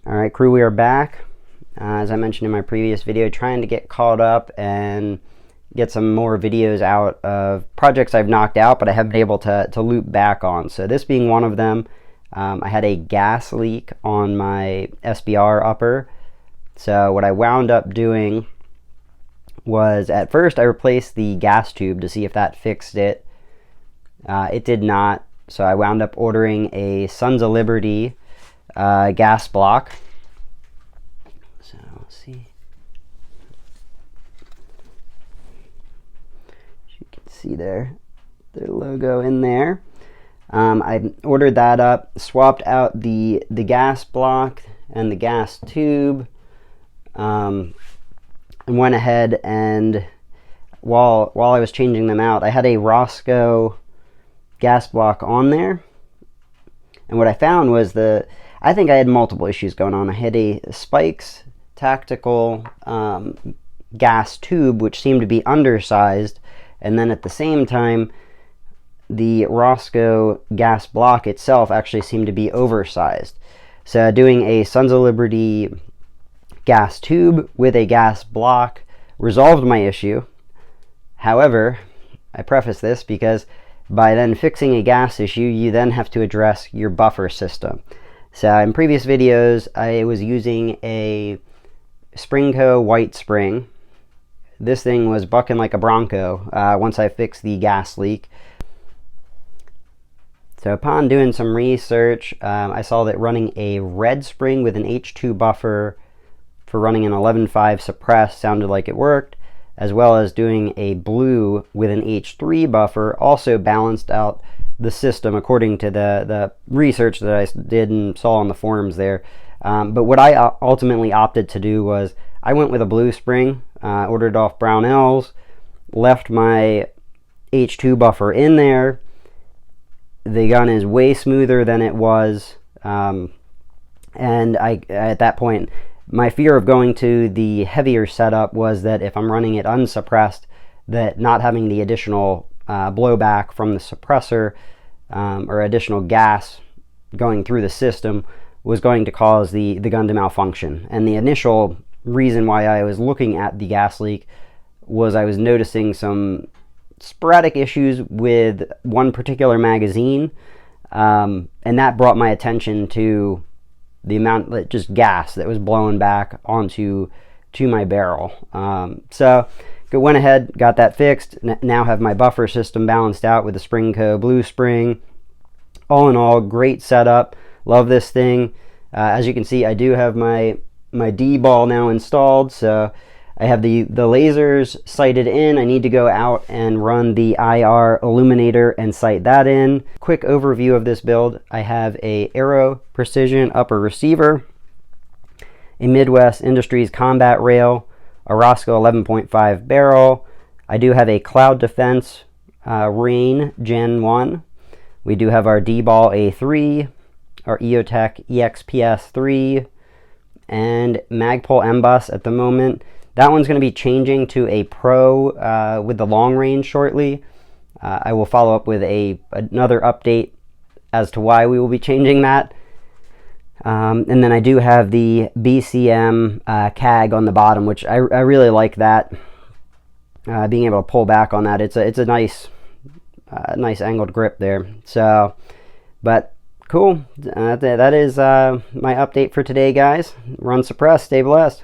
Alright crew, we are back. As I mentioned in my previous video, trying to get caught up and get some more videos out of projects I've knocked out but I haven't been able to loop back on. So this being one of them, I had a gas leak on my SBR upper. So what I wound up doing was, at first I replaced the gas tube to see if that fixed it. It did not, so I wound up ordering a Sons of Liberty gas block. So let's see. As you can see their logo in there. I ordered that up, swapped out the gas block and the gas tube, and went ahead and while I was changing them out, I had a Rosco gas block on there. And what I found was I think I had multiple issues going on. I had a Spikes tactical gas tube, which seemed to be undersized, and then at the same time, the Rosco gas block itself actually seemed to be oversized. So doing a Sons of Liberty gas tube with a gas block resolved my issue. However, I preface this because by then fixing a gas issue, you then have to address your buffer system. So in previous videos, I was using a Springco white spring. This thing was bucking like a bronco once I fixed the gas leak. So upon doing some research, I saw that running a red spring with an H2 buffer for running an 11.5 suppress sounded like it worked, as well as doing a blue with an H3 buffer also balanced out the system according to the research that I did and saw on the forums there. But what I ultimately opted to do was I went with a blue spring, ordered off Brownells, left my H2 buffer in there. The gun is way smoother than it was, and at that point, my fear of going to the heavier setup was that if I'm running it unsuppressed, that not having the additional blowback from the suppressor or additional gas going through the system was going to cause the gun to malfunction. And the initial reason why I was looking at the gas leak was I was noticing some sporadic issues with one particular magazine, and that brought my attention to the amount of just gas that was blowing back onto my barrel. So went ahead, got that fixed. Now have my buffer system balanced out with the Springco blue spring. All in all, great setup. Love this thing. As you can see, I do have my D-ball now installed, so I have the lasers sighted in. I need to go out and run the IR illuminator and sight that in. Quick overview of this build. I have a Aero Precision upper receiver, a Midwest Industries combat rail, a Rosco 11.5 barrel. I do have a Cloud Defense Rain Gen 1. We do have our D-ball A3, our EOTech EXPS 3, and Magpul M-Bus at the moment. That one's going to be changing to a Pro with the long range shortly. I will follow up with another update as to why we will be changing that. And then I do have the BCM CAG on the bottom, which I really like that. Being able to pull back on that, it's a nice angled grip there. So, but cool. That is my update for today, guys. Run suppressed. Stay blessed.